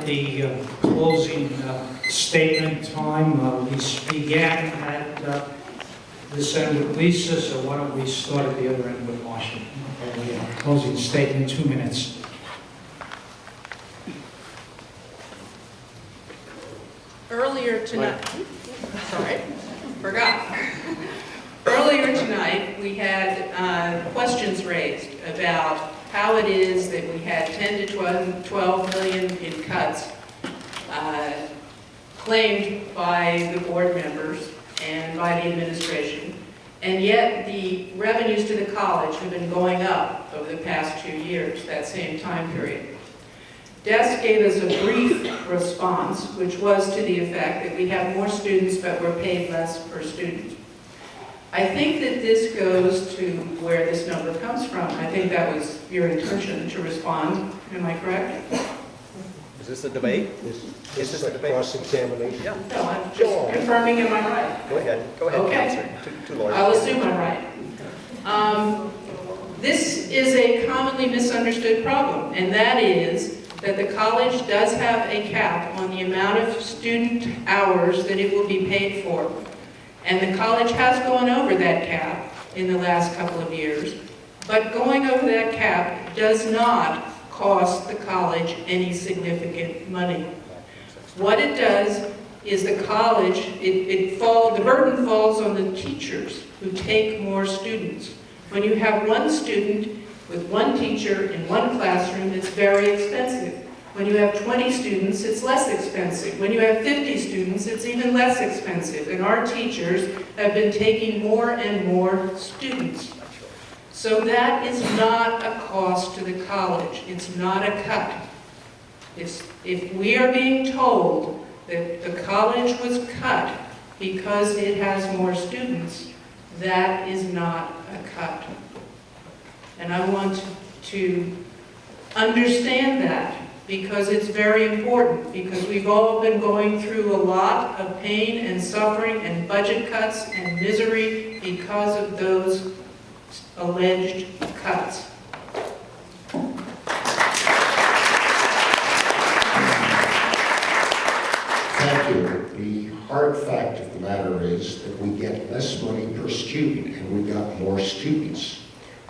at the closing statement time. We began at this end with Lisa, so why don't we start at the other end with Marsha? Okay, closing statement, 2 minutes. Earlier tonight, sorry, forgot. Earlier tonight, we had questions raised about how it is that we had 10 to 12 million in cuts claimed by the board members and by the administration, and yet the revenues to the college have been going up over the past 2 years, that same time period. Des gave us a brief response, which was to the effect that we have more students, but we're paid less per student. I think that this goes to where this number comes from. I think that was your intention to respond. Am I correct? Is this a debate? Is this a debate? Cross-examination? Yeah. No, I'm just confirming, am I right? Go ahead. Go ahead, Okay. Counselor. Two lawyers. I'll assume I'm right. This is a commonly misunderstood problem, and that is that the college does have a cap on the amount of student hours that it will be paid for. And the college has gone over that cap in the last couple of years, but going over that cap does not cost the college any significant money. What it does is the college, the burden falls on the teachers who take more students. When you have one student with one teacher in one classroom, it's very expensive. When you have 20 students, it's less expensive. When you have 50 students, it's even less expensive. And our teachers have been taking more and more students. So that is not a cost to the college. It's not a cut. If we are being told that the college was cut because it has more students, that is not a cut. And I want to understand that, because it's very important, because we've all been going through a lot of pain and suffering and budget cuts and misery because of those alleged cuts. Thank you. The hard fact of the matter is that we get less money per student and we got more students.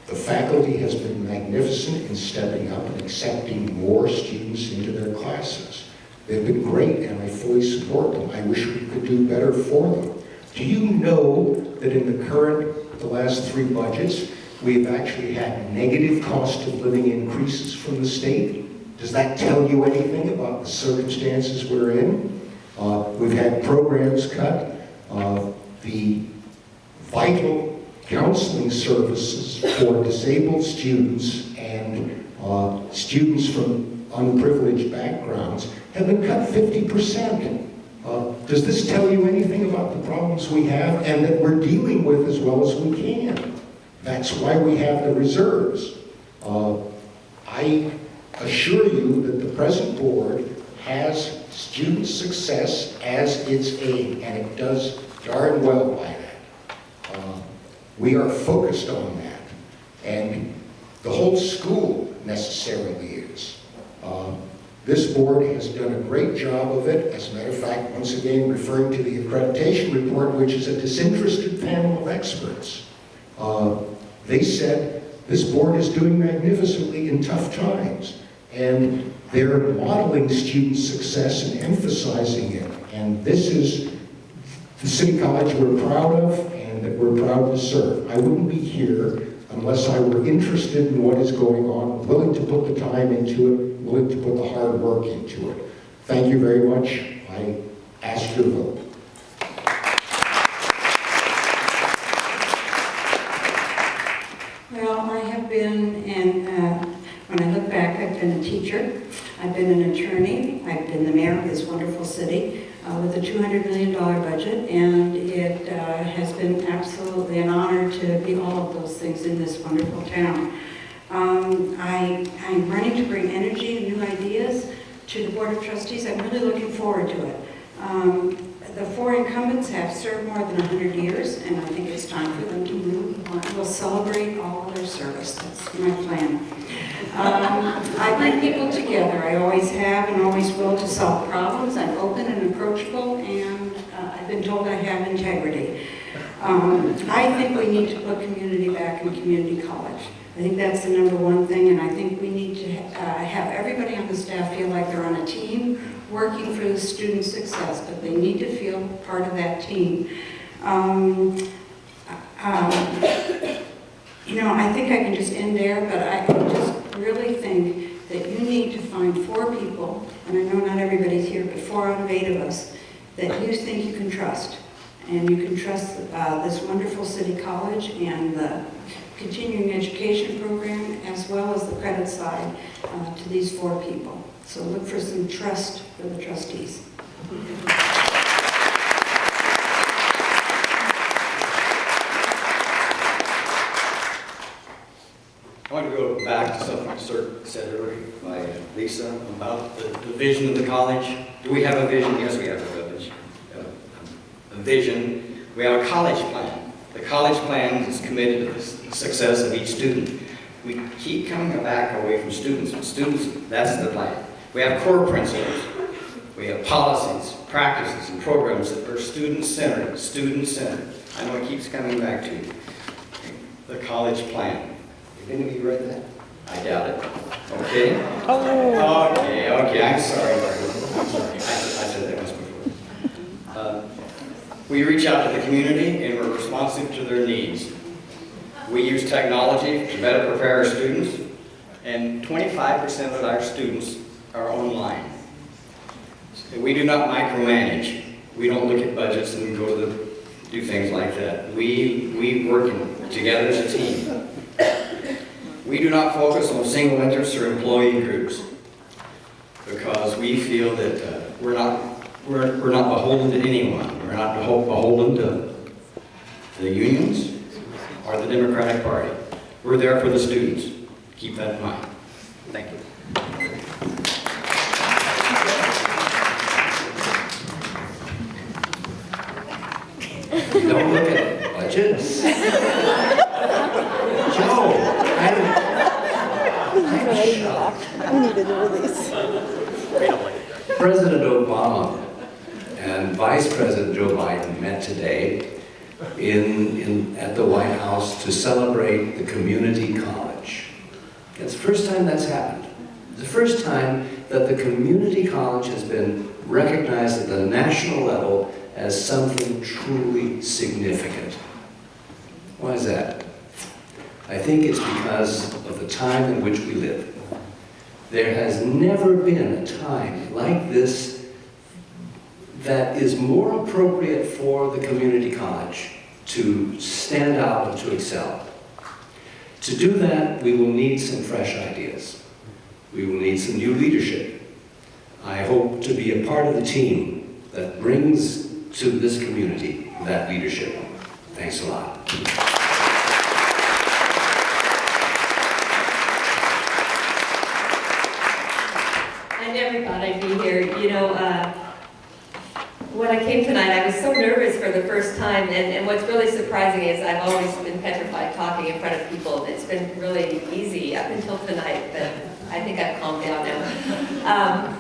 The faculty has been magnificent in stepping up and accepting more students into their classes. They've been great, and I fully support them. I wish we could do better for them. Do you know that in the last 3 budgets, we've actually had negative cost of living increases from the state? Does that tell you anything about the circumstances we're in? We've had programs cut. The vital counseling services for disabled students and students from unprivileged backgrounds have been cut 50%. Does this tell you anything about the problems we have and that we're dealing with as well as we can? That's why we have the reserves. I assure you that the present board has student success as its aim, and it does darn well by that. We are focused on that, and the whole school necessarily is. This board has done a great job of it. As a matter of fact, once again, referring to the accreditation report, which is a disinterested panel of experts, they said this board is doing magnificently in tough times, and they're modeling student success and emphasizing it. And this is the City College we're proud of and that we're proud to serve. I wouldn't be here unless I were interested in what is going on, willing to put the time into it, willing to put the hard work into it. Thank you very much. I ask your vote. Well, I have been, and when I look back, I've been a teacher, I've been an attorney, I've been the mayor of this wonderful city with a $200 million budget, and it has been absolutely an honor to be all of those things in this wonderful town. I'm running to bring energy and new ideas to the Board of Trustees. I'm really looking forward to it. The 4 incumbents have served more than 100 years, and I think it's time for them to move on. We'll celebrate all of their service. That's my plan. I bring people together. I always have and always will to solve problems. I'm open and approachable, and I've been told I have integrity. I think we need to put community back in community college. I think that's the #1 thing, and I think we need to have everybody on the staff feel like they're on a team working for the student success, but they need to feel part of that team. You know, I think I can just end there, but I just really think that you need to find 4 people, and I know not everybody's here, but 4 out of 8 of us, that you think you can trust. And you can trust this wonderful city college and the continuing education program, as well as the credit side, to these 4 people. So look for some trust for the trustees. I want to go back to something said earlier by Lisa about the vision of the college. Do we have a vision? Yes, we have a vision. We have a college plan. The college plan is committed to the success of each student. We keep coming back away from students. Students, that's the plan. We have core principles. We have policies, practices, and programs that are student-centered, student-centered. I know it keeps coming back to the college plan. Have any of you read that? I doubt it. Okay? Okay, I'm sorry, Marty. I'm sorry. I said that once before. We reach out to the community and we're responsive to their needs. We use technology to better prepare our students, and 25% of our students are online. We do not micromanage. We don't look at budgets and go to do things like that. We work together as a team. We do not focus on single interests or employee groups because we feel that we're not beholden to anyone. We're not beholden to the unions or the Democratic Party. We're there for the students. Keep that in mind. Thank you. Don't look at budgets. Joe, I'm shocked. We needed a release. President Obama and Vice President Joe Biden met today at the White House to celebrate the community college. It's the first time that's happened. It's the first time that the community college has been recognized at the national level as something truly significant. Why is that? I think it's because of the time in which we live. There has never been a time like this that is more appropriate for the community college to stand out and to excel. To do that, we will need some fresh ideas. We will need some new leadership. I hope to be a part of the team that brings to this community that leadership. Thanks a lot. I never thought I'd be here. You know, when I came tonight, I was so nervous for the first time, and what's really surprising is I've always been petrified talking in front of people. It's been really easy up until tonight, but I think I've calmed down now.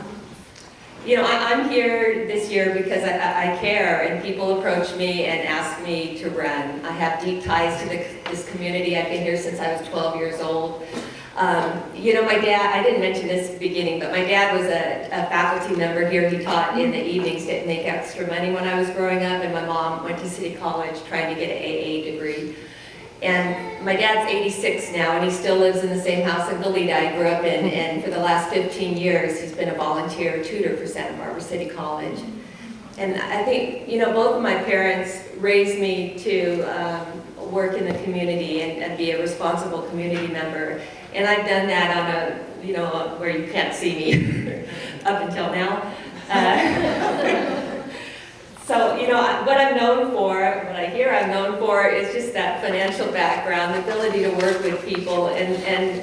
You know, I'm here this year because I care, and people approach me and ask me to run. I have deep ties to this community. I've been here since I was 12 years old. You know, my dad, I didn't mention this at the beginning, but my dad was a faculty member here. He taught in the evenings to make extra money when I was growing up, and my mom went to City College trying to get an AA degree. And my dad's 86 now, and he still lives in the same house in Goleta I grew up in, and for the last 15 years, he's been a volunteer tutor for Santa Barbara City College. And I think, you know, both of my parents raised me to work in the community and be a responsible community member. And I've done that on a, you know, where you can't see me up until now. So, you know, what I'm known for, what I hear I'm known for is just that financial background, the ability to work with people, and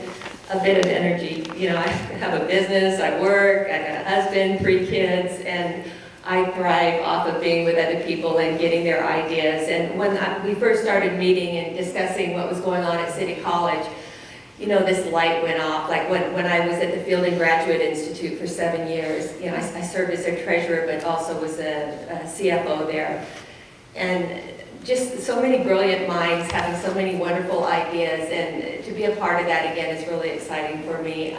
a bit of energy. You know, I have a business, I work, I got a husband, 3 kids, and I thrive off of being with other people and getting their ideas. And when we first started meeting and discussing what was going on at City College, you know, this light went off. Like when I was at the Fielding Graduate Institute for 7 years, you know, I served as their treasurer, but also was a CFO there. And just so many brilliant minds having so many wonderful ideas, and to be a part of that again is really exciting for me.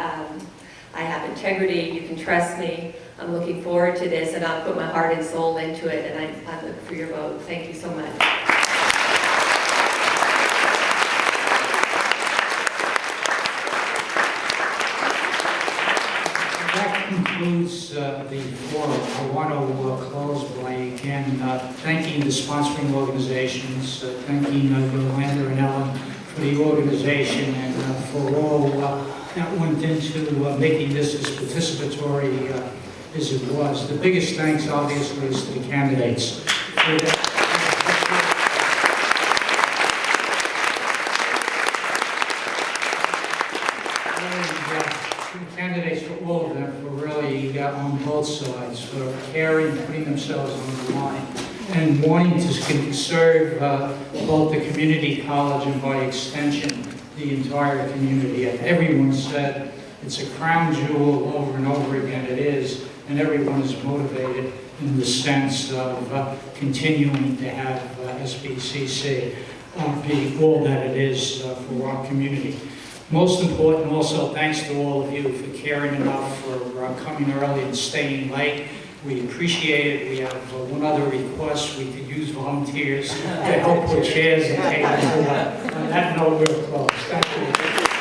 I have integrity, you can trust me. I'm looking forward to this, and I'll put my heart and soul into it, and I look for your vote. Thank you so much. That concludes the forum. I want to close by again thanking the sponsoring organizations, thanking Yolanda and Ellen for the organization and for all that went into making this as participatory as it was. The biggest thanks, obviously, is to the candidates for that. Candidates, for all of them, for really on both sides, for caring, putting themselves on the line, and wanting to serve both the community college and by extension the entire community. And everyone said it's a crown jewel over and over again. It is, and everyone is motivated in the sense of continuing to have SBCC be all that it is for our community. Most important also, thanks to all of you for caring enough, for coming early and staying late. We appreciate it. We have one other request. We could use volunteers to help with chairs and tables. On that note, we're closed. Thank you.